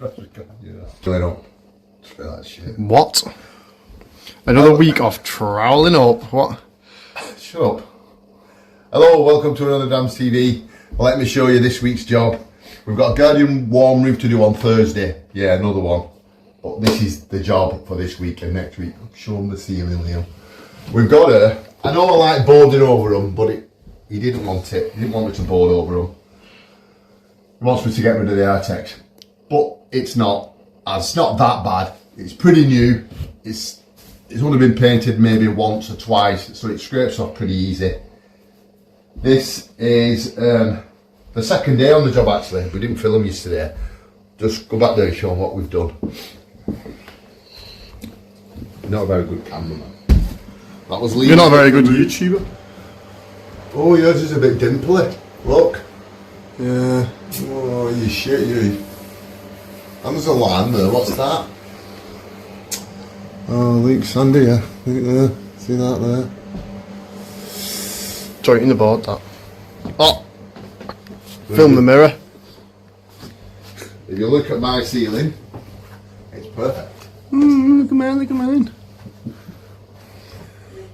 That shit. What? Another week of troweling up. What? Shut up. Hello, welcome to another DamsTV. Let me show you this week's job. We've got a Guardian warm roof to do on Thursday. Yeah, another one. But this is the job for this week and next week. Show them the ceiling, Liam. We've got her. I know I like boarding over them, but he didn't want it. He didn't want me to board over them. He wants me to get rid of the Artex. But it's not that bad. It's pretty new. It's only been painted maybe once or twice, so it scrapes off pretty easy. This is the second day on the job actually. We didn't film yesterday. Just go back there and show them what we've done. Not a very good cameraman. That was Lee. You're not a very good YouTuber. Oh, yours is a bit dimply. Look. Yeah. Oh, you shit, you. And there's a line there. What's that? Oh, leak sandy, yeah. Look there. See that there? Joint in the board, that. Oh! Film the mirror. If you look at my ceiling, it's perfect. Look at mine, look at mine.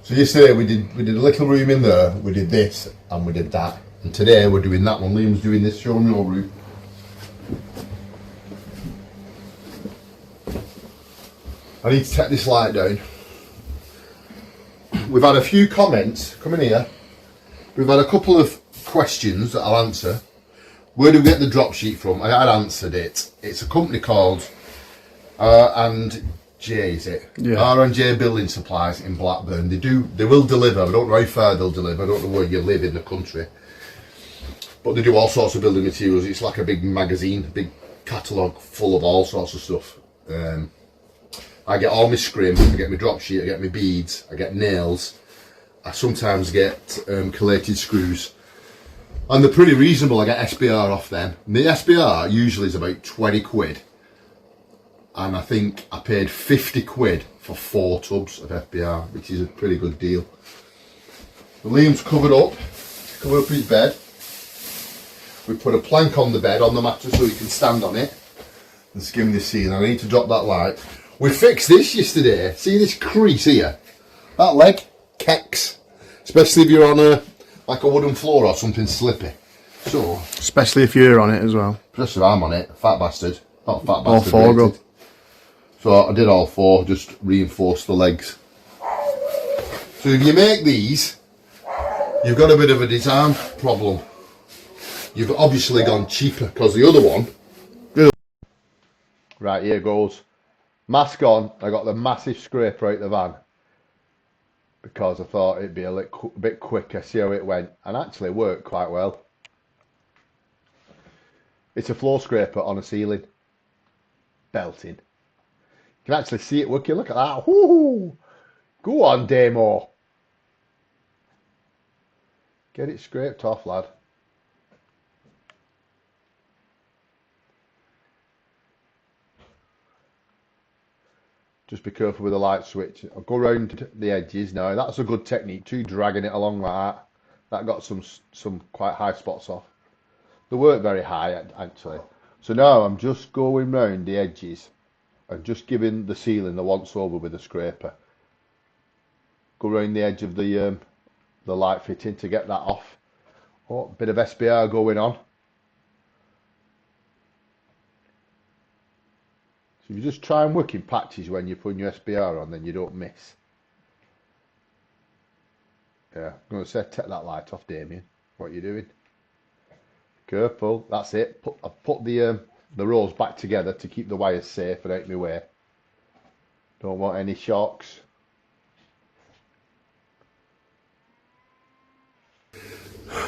So yesterday we did a little room in there, we did this and we did that. And today we're doing that one. Liam's doing this, showing your roof. I need to take this light down. We've had a few comments, come in here. We've had a couple of questions that I'll answer. Where do we get the drop sheet from? I had answered it. It's a company called R&J, is it? Yeah. R&J Building Supplies in Blackburn. They will deliver. I don't know how far they'll deliver. I don't know where you live in the country. But they do all sorts of building materials. It's like a big magazine, big catalogue full of all sorts of stuff. I get all my scrim, I get my drop sheet, I get my beads, I get nails. I sometimes get collated screws. And they're pretty reasonable. I get SBR off them. And the SBR usually is about 20 quid. And I think I paid 50 quid for 4 tubs of FBR, which is a pretty good deal. Liam's covered up his bed. We put a plank on the bed, on the mattress, so he can stand on it and skim the ceiling. I need to drop that light. We fixed this yesterday. See this crease here? That leg, kecks. Especially if you're on like a wooden floor or something slippy. So, especially if you're on it as well. especially if I'm on it, fat bastard. Not fat bastard. All 4 go. So I did all 4, just reinforce the legs. So if you make these, you've got a bit of a design problem. You've obviously gone cheaper because the other one. Right, here goes. Mask on, I got the massive scraper out the van because I thought it'd be a bit quicker, see how it went, and actually it worked quite well. It's a floor scraper on a ceiling. Belting. You can actually see it working, look at that. Woohoo! Go on, Damo. Get it scraped off, lad. Just be careful with the light switch. I'll go around the edges now. That's a good technique too, dragging it along like that. That got some quite high spots off. They weren't very high actually. So now I'm just going round the edges and just giving the ceiling the once over with a scraper. Go around the edge of the light fitting to get that off. Oh, bit of SBR going on. So you just try and work in patches when you're putting your SBR on, then you don't miss. Yeah, I'm going to say take that light off, Damien. What are you doing? Careful, that's it. I've put the rows back together to keep the wires safe and out my way. Don't want any shocks.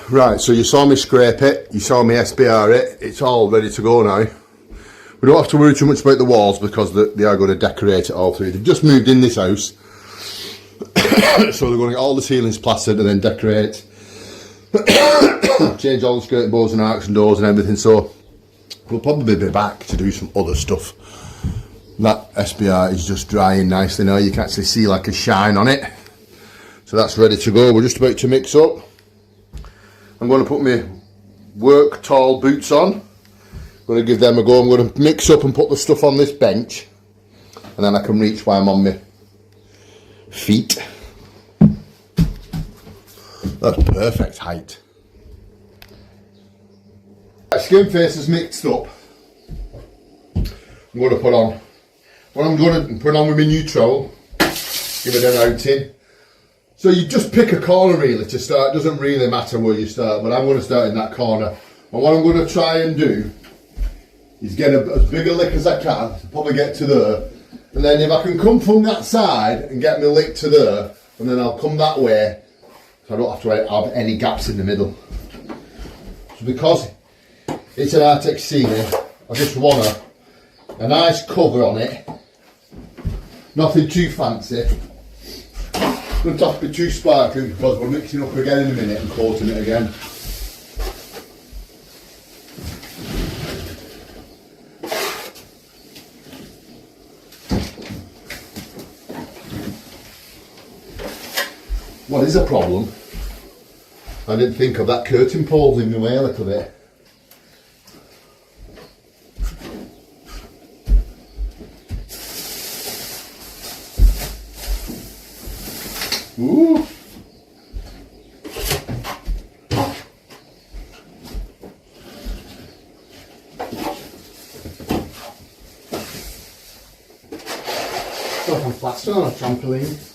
Right, so you saw me scrape it, you saw me SBR it, it's all ready to go now. We don't have to worry too much about the walls because they are going to decorate it all through. They've just moved in this house. So they're going to get all the ceilings plastered and then decorate. Change all the skirting boards and arcs and doors and everything. So we'll probably be back to do some other stuff. That SBR is just drying nicely now. You can actually see like a shine on it. So that's ready to go. We're just about to mix up. I'm going to put my work tall boots on going to give them a go. I'm going to mix up and put the stuff on this bench, and then I can reach while I'm on my feet. That's perfect height. Skin face is mixed up. I'm going to put on what I'm going to put on with my new trowel. Give it an outing. So you just pick a corner really to start. It doesn't really matter where you start, but I'm going to start in that corner. And what I'm going to try and do is get as big a lick as I can to probably get to there. And then if I can come from that side and get my lick to there, and then I'll come that way, so I don't have to have any gaps in the middle. So because it's an Artex ceiling, I just want a nice cover on it. Nothing too fancy. Don't have to be too sparkling because we're mixing up again in a minute and coating it again. What is a problem? I didn't think of that curtain pole in my way a little bit. Ooh. Got some plaster on a trampoline.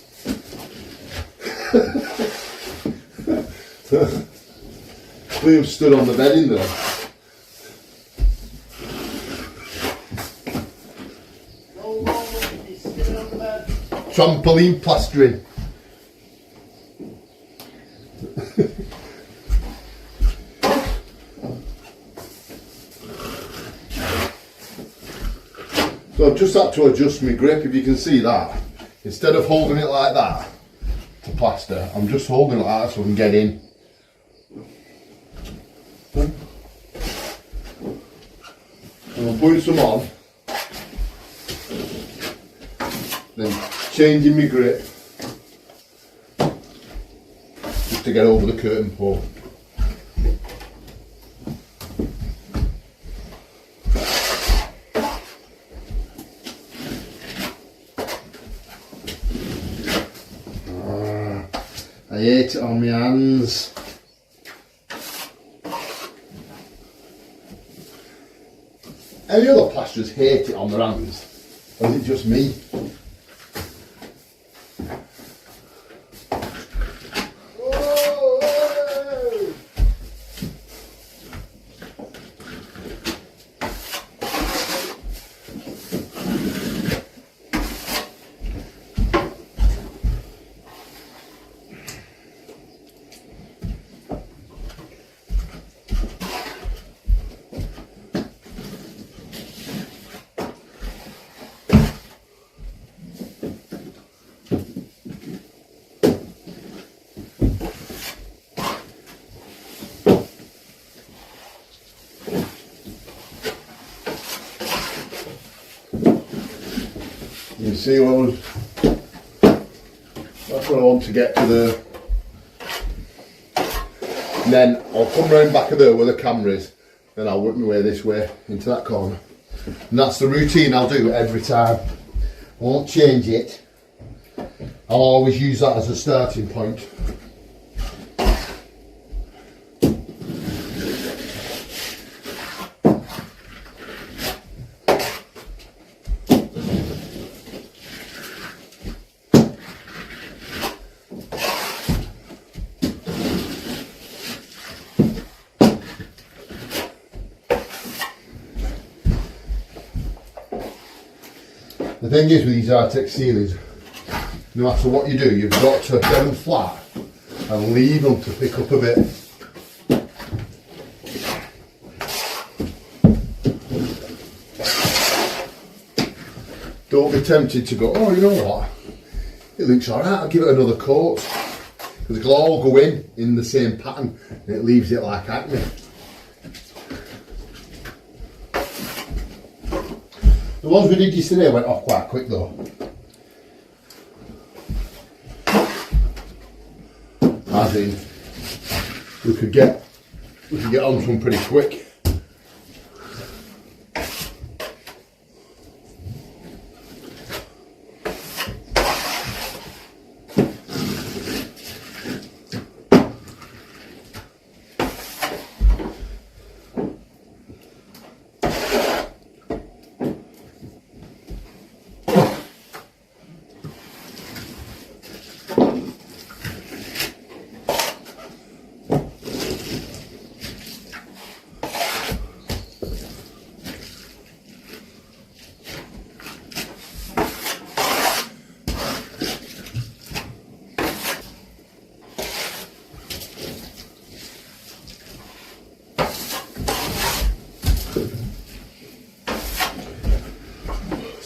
Liam stood on the bed in there. Trampoline plastering. So I've just had to adjust my grip, if you can see that. Instead of holding it like that to plaster, I'm just holding it like that so I can get in. And I'm putting some on, then changing my grip just to get over the curtain pole. I ate it on my hands. Any other plasterers hate it on their hands? Or is it just me? You can see that's what I want to get to there. And then I'll come round back of there where the camera is, then I'll work my way this way into that corner. And that's the routine I'll do every time. I won't change it. I'll always use that as a starting point. The thing is with these Artex ceilings, no matter what you do, you've got to get them flat and leave them to pick up a bit. Don't be tempted to go, oh, you know what, it looks alright, I'll give it another coat. Because it'll all go in the same pattern and it leaves it like acne. The ones we did yesterday went off quite quick though. I think we could get on to them pretty quick.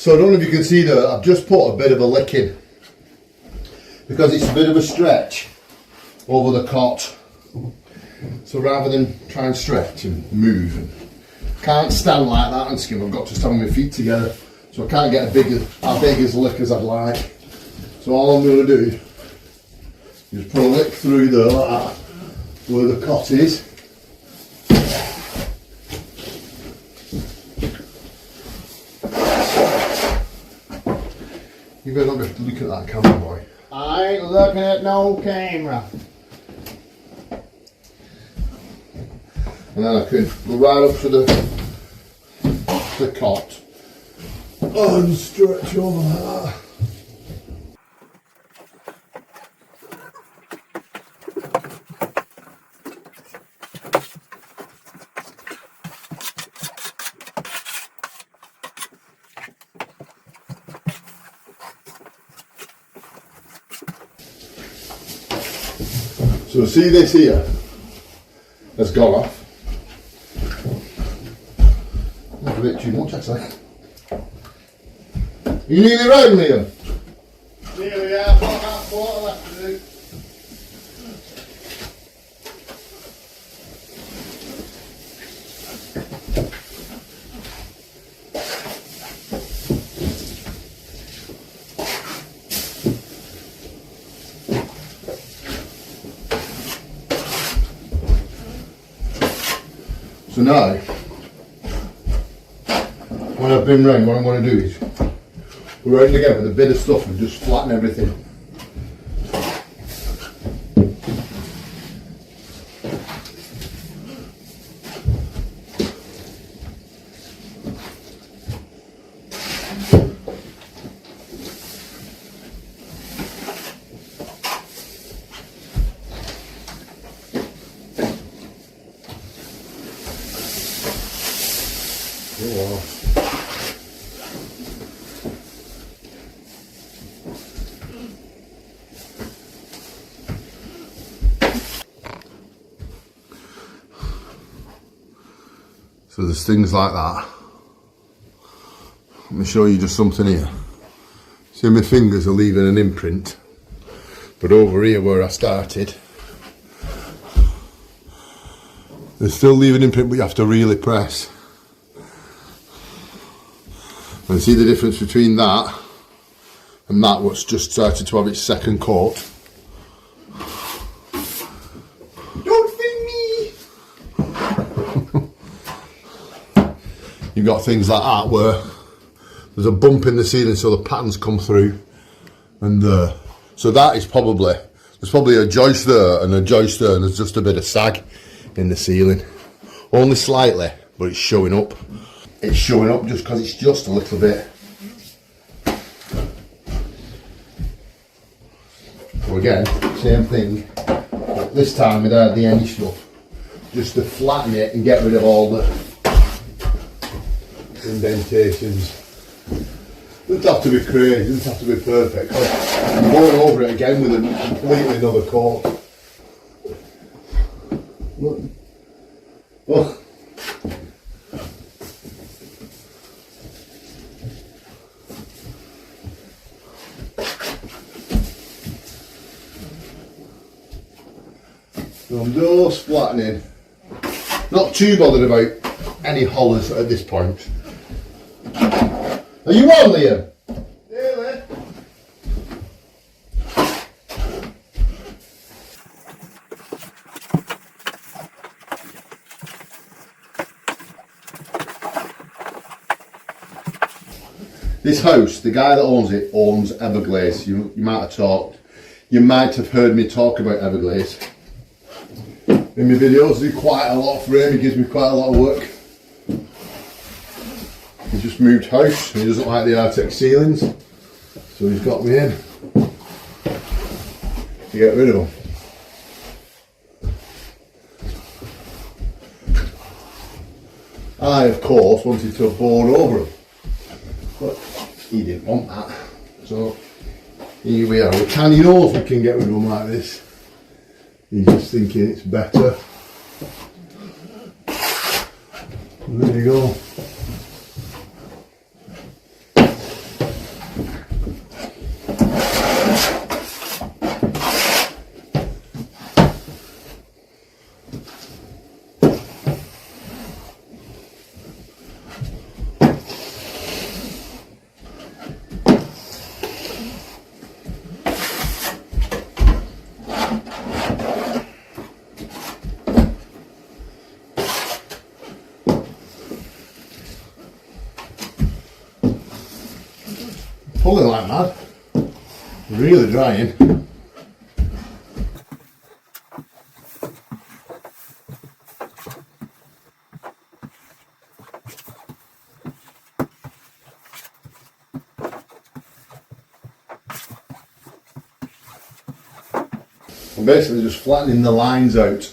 So I don't know if you can see that I've just put a bit of a lick in because it's a bit of a stretch over the cot. So rather than try and stretch and move, and can't stand like that and skim, I've got to stand with my feet together, so I can't get as big as lick as I'd like. So all I'm going to do is put a lick through there like that, where the cot is. You better not be looking at that camera, boy. I ain't looking at no camera. And then I can go right up to the cot and stretch over like that. So see this here has gone off. That's a bit too much actually. You nearly round, Liam? Nearly, yeah, I've got about 4 left to do. So now, when I've been round, what I'm going to do is we're round again with a bit of stuff and just flatten everything. Oh, so there's things like that. Let me show you just something here. See, my fingers are leaving an imprint, but over here where I started, they're still leaving an imprint, but you have to really press. And see the difference between that and that what's just started to have its second coat. Don't film me! You've got things like that where there's a bump in the ceiling so the patterns come through and there. So that is probably, there's probably a joist there and a joist there and there's just a bit of sag in the ceiling. Only slightly, but it's showing up. It's showing up just because it's just a little bit. So again, same thing. But this time without the any stuff. Just to flatten it and get rid of all the indentations. Doesn't have to be crazy, doesn't have to be perfect. I'm going over it again with a completely another coat. Look. Oh. So I'm just flattening. Not too bothered about any hollers at this point. Are you on, Liam? Really? This house, the guy that owns it owns Everglaze. You might have talked. You might have heard me talk about Everglaze. In my videos, I do quite a lot for him. He gives me quite a lot of work. He just moved house and he doesn't like the Artex ceilings, so he's got me in to get rid of them. I, of course, wanted to board over them, but he didn't want that. So here we are. Well, he knows we can get rid of them like this. He's just thinking it's better. And there you go. pulling like mad. Really drying. I'm basically just flattening the lines out.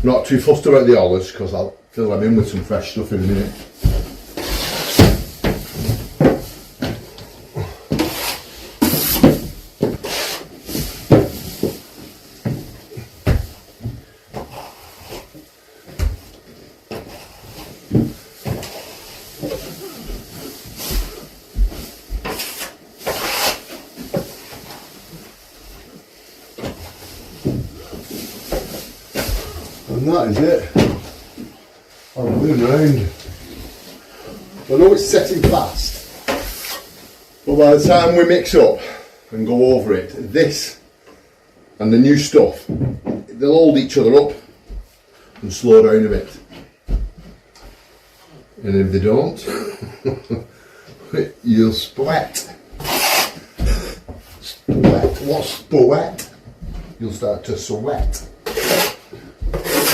Not too fussed about the olives because I'll fill them in with some fresh stuff in a minute. And that is it. I'm moving around. I know it's setting fast, but by the time we mix up and go over it, this and the new stuff, they'll hold each other up and slow down a bit. And if they don't, you'll splat. Splat. What's splat? You'll start to sweat.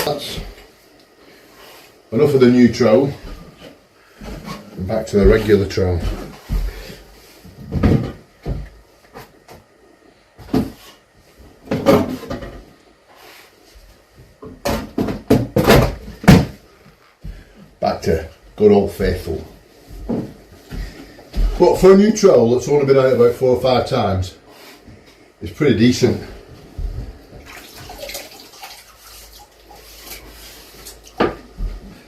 That's enough of the new trowel. Back to the regular trowel. Back to good old faithful. But for a new trowel that's only been out about 4 or 5 times, it's pretty decent.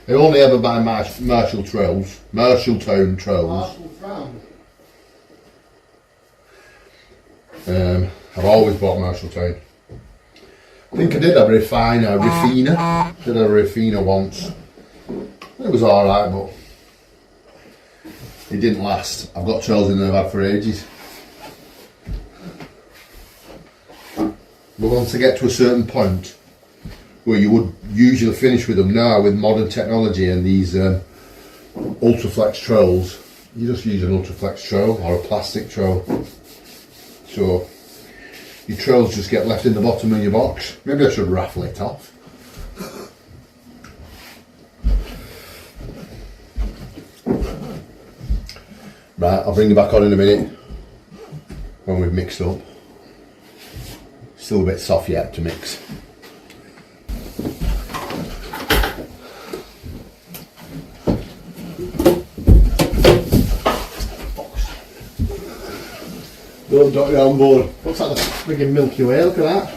I only ever buy Marshall trowels, Marshalltown trowels. I've always bought Marshalltown. I think I did have a Rafina. Did have a Rafina once. It was alright, but it didn't last. I've got trowels in there I've had for ages. But once I get to a certain point, where you would usually finish with them now with modern technology and these Ultraflex trowels, you just use an Ultraflex trowel or a plastic trowel. So your trowels just get left in the bottom of your box. Maybe I should raffle it off. Right, I'll bring you back on in a minute when we've mixed up. Still a bit soft yet to mix. Don't dot you on board. Looks like the friggin' Milky Way, look at that.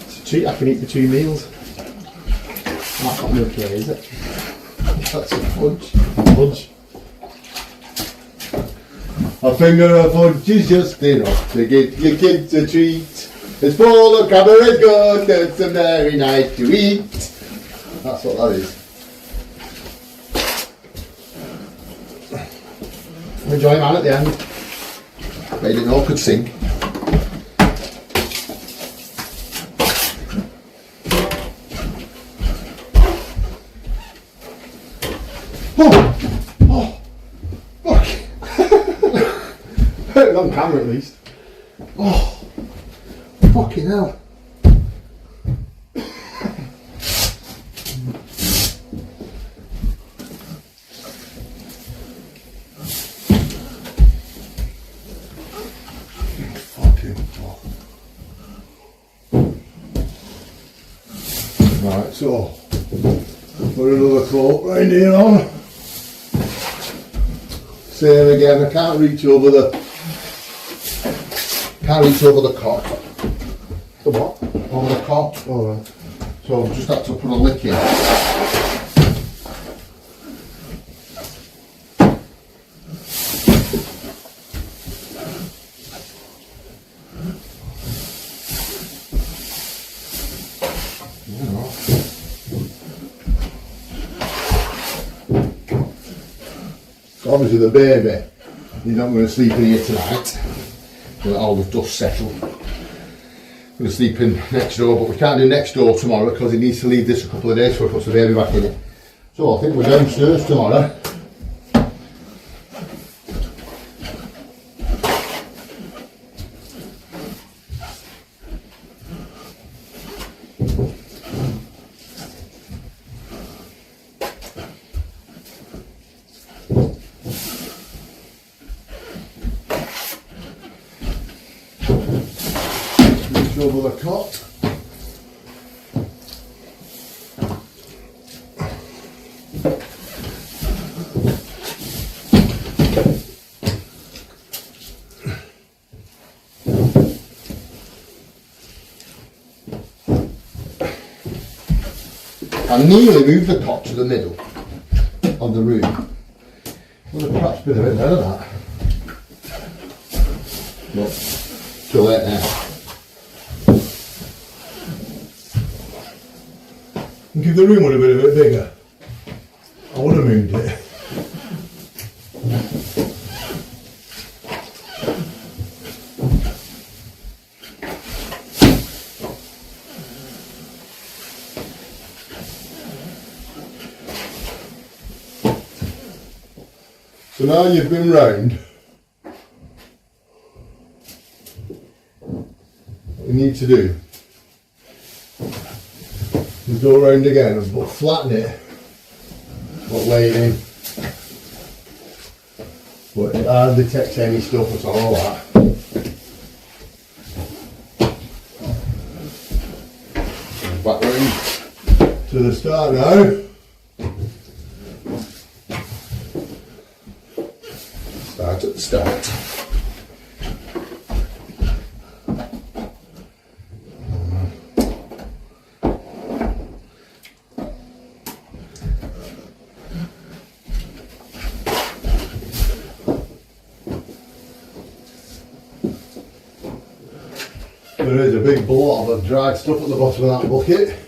It's a treat, I can eat the 2 meals. That's not Milky Way, is it? That's a fudge. Fudge. A finger of fudge is just enough to give your kids a treat. It's full of cabaret good, it's a very nice to eat. That's what that is. Enjoy man at the end. They didn't know I could sing. Oh, fuck. Put it on camera at least. Oh, fucking hell. Right, so put another coat round here on. Same again, I can't reach over the cot. The what? Over the cot. Alright. So I've just had to put a lick in. Obviously the baby, he's not going to sleep in here tonight. Let all the dust settle. I'm going to sleep in next door, but we can't do next door tomorrow because he needs to leave this a couple of days before he puts the baby back in it. So I think we're downstairs tomorrow. Over the cot. I nearly moved the cot to the middle of the room. Would have perhaps been a bit better than that. But too late now. I think if the room would have been a bit bigger, I would have moved it. So now you've been round, what you need to do is go round again and flatten it, but lay it in. But it hardly takes any stuff at all, that. Back round to the start now. Start at the start. There is a big blob of dried stuff at the bottom of that bucket.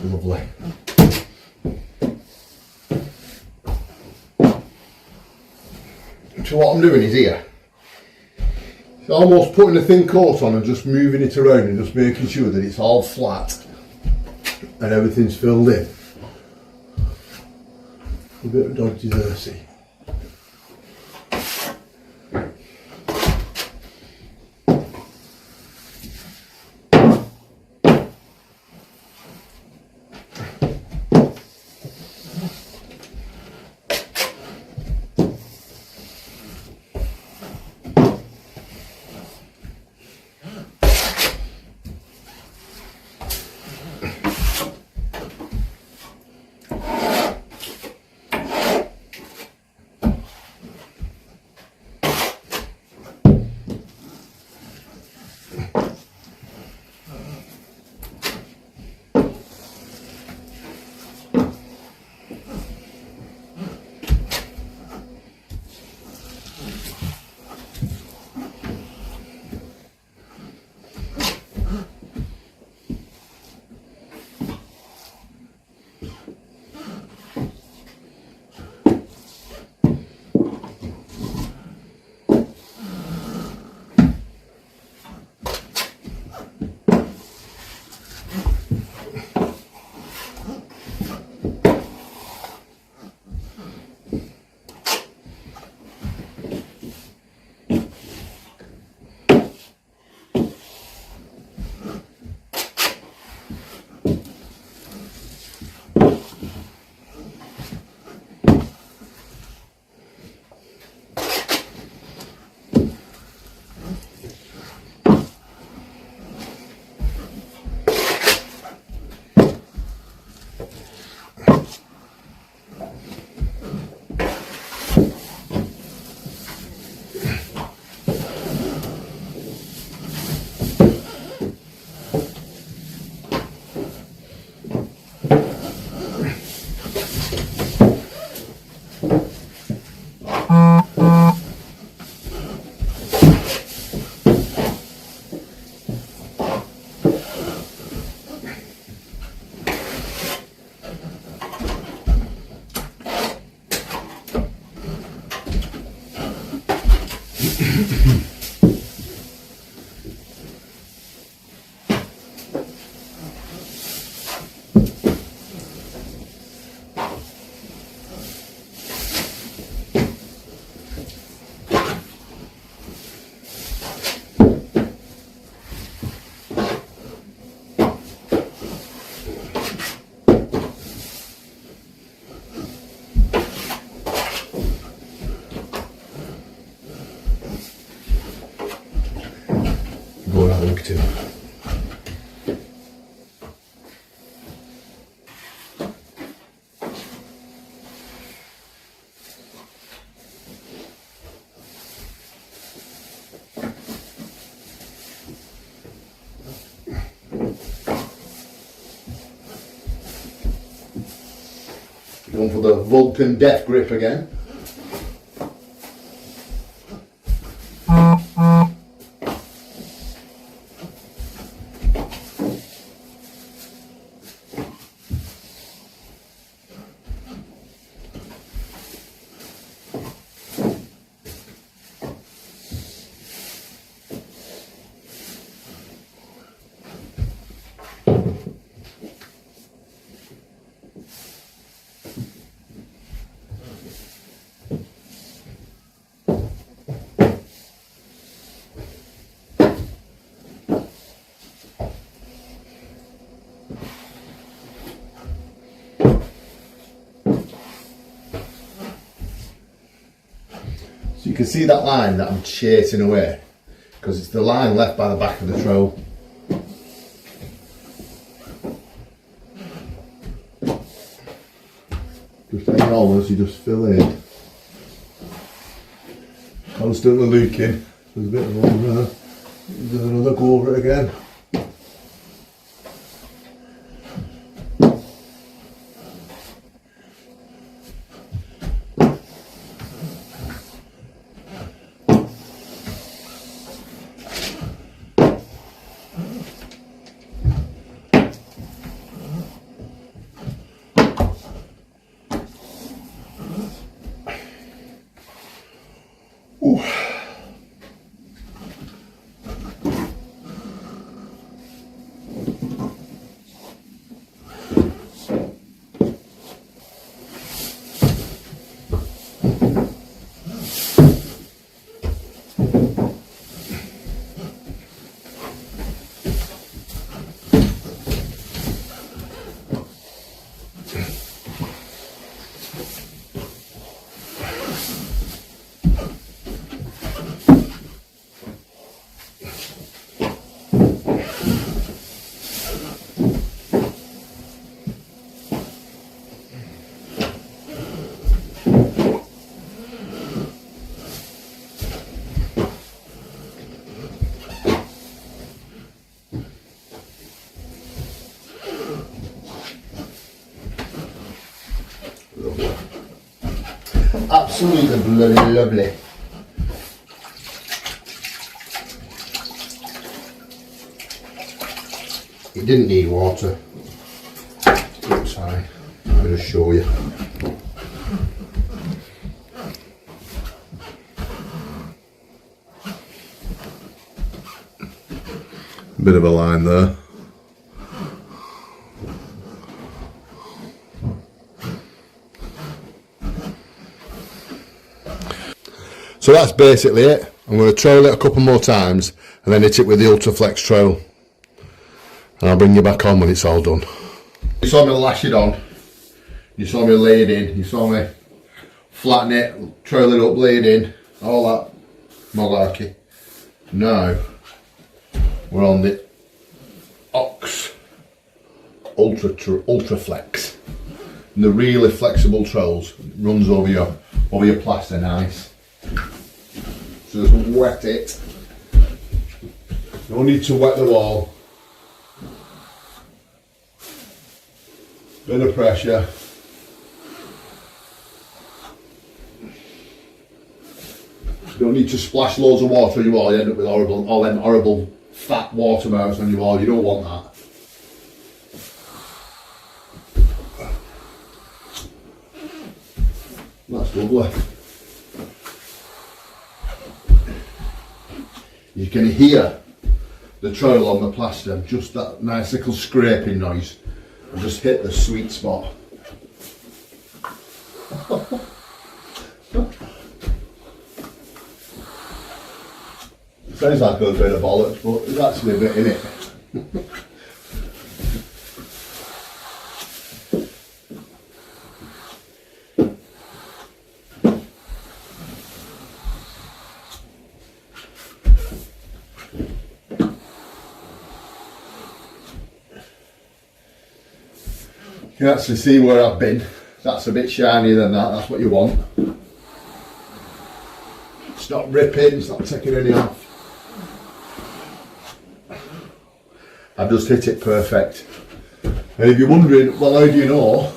Lovely. So what I'm doing is here, so almost putting a thin coat on and just moving it around and just making sure that it's all flat and everything's filled in. A bit of dodgy dirty. marketing. Going for the Vulcan Death Grip again. So you can see that line that I'm chasing away, because it's the line left by the back of the trowel. Just any holes you just fill in. Constantly leaking. There's a bit of one there. There's another go over it again. Ooh. Absolutely bloody lovely. It didn't need water. Oops, sorry. I'm going to show you. Bit of a line there. So that's basically it. I'm going to trowel it a couple more times and then hit it with the Ultraflex trowel. And I'll bring you back on when it's all done. You saw me lash it on. You saw me lay it in. You saw me flatten it, trowel it up, lay it in. All that malarkey. Now we're on the Ox Ultraflex. And the really flexible trowels runs over your plaster nice. So just wet it. No need to wet the wall. Bit of pressure. Don't need to splash loads of water on your wall. You end up with all them horrible fat water marks on your wall. You don't want that. That's lovely. You can hear the trowel on the plaster, just that nice little scraping noise. And just hit the sweet spot. Sounds like a bit of bollocks, but there's actually a bit in it. You can actually see where I've been. That's a bit shinier than that, that's what you want. It's not ripping, it's not taking any off. I've just hit it perfect. And if you're wondering, well, how do you know?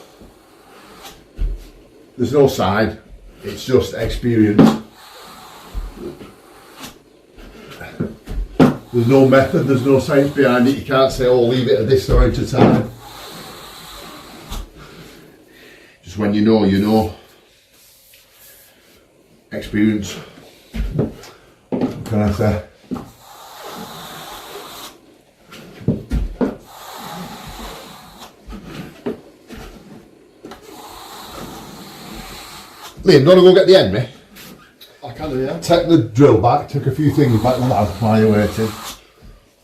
There's no sign, it's just experience. There's no method, there's no science behind it. You can't say, oh, leave it at this amount of time. Just when you know, you know. Experience. What can I say? Liam, do you want to go get the end, mate? I can do, yeah. Take the drill back, take a few things back while you're waiting.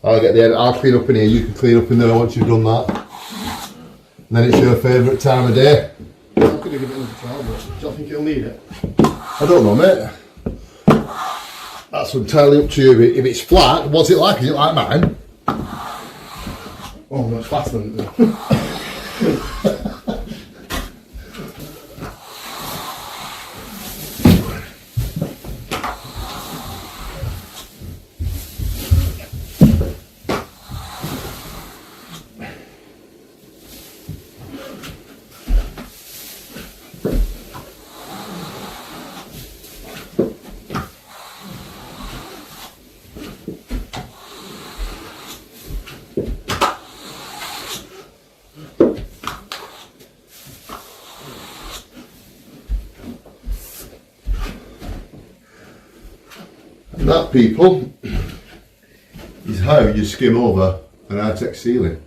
I'll get the end, I'll clean up in here, you can clean up in there once you've done that. And then it's your favourite time of day. I'm going to give it another trial, but do you think he'll need it? I don't know, mate. That's entirely up to you. If it's flat, what's it like? Is it like mine? Oh, that's faster than it. And that, people, is how you skim over an Artex ceiling.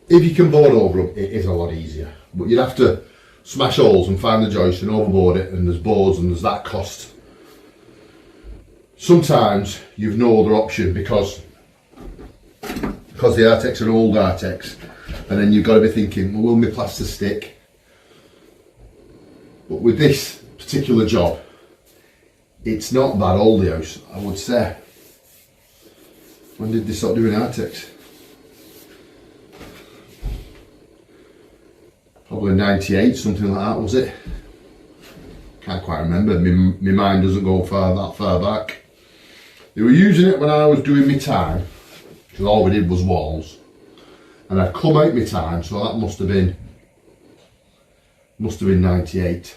If you can board over them, it is a lot easier. But you'd have to smash holes and find the joist and overboard it, and there's boards and there's that cost. Sometimes you've no other option because the Artex are an old Artex, and then you've got to be thinking, well, will my plaster stick? But with this particular job, it's not that old, the house, I would say. When did they start doing Artex? Probably 98, something like that, was it? Can't quite remember, my mind doesn't go that far back. They were using it when I was doing my time, because all we did was walls. And I'd come out my time, so that must have been 98.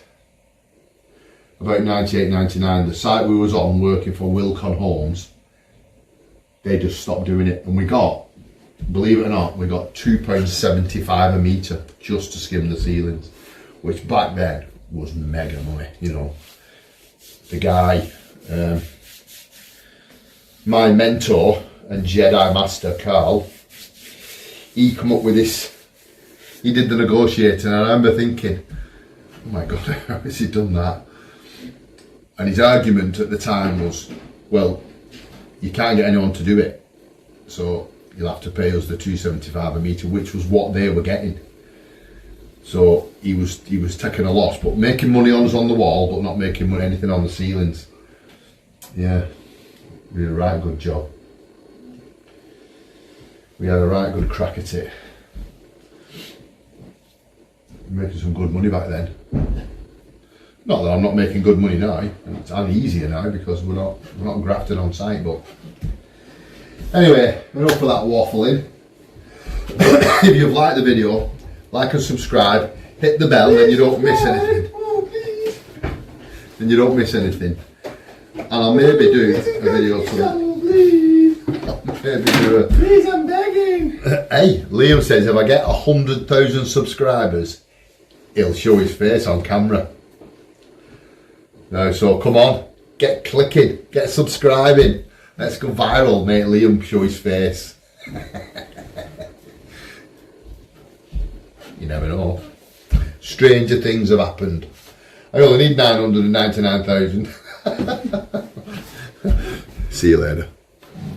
About 98, 99, the site we was on working for Wilcon Homes, they just stopped doing it, and we got, believe it or not, we got £2.75 a metre just to skim the ceilings, which back then was mega money, you know. The guy, my mentor and Jedi Master Carl, he come up with this, he did the negotiating, and I remember thinking, oh my god, how has he done that? And his argument at the time was, well, you can't get anyone to do it, so you'll have to pay us the £2.75 a metre, which was what they were getting. So he was taking a loss, but making money on us on the wall, but not making anything on the ceilings. Yeah, we did a right good job. We had a right good crack at it. Making some good money back then. Not that I'm not making good money now, and it's easier now because we're not grafting on site, but anyway, enough of that waffling. If you've liked the video, like and subscribe, hit the bell, then you don't miss anything. Then you don't miss anything. And I'll maybe do a video Please, I'm begging. Hey, Liam says if I get 100,000 subscribers, he'll show his face on camera. No, so come on, get clicking, get subscribing. Let's go viral, mate. Liam show his face. You never know. Stranger things have happened. I only need 999,000. See you later.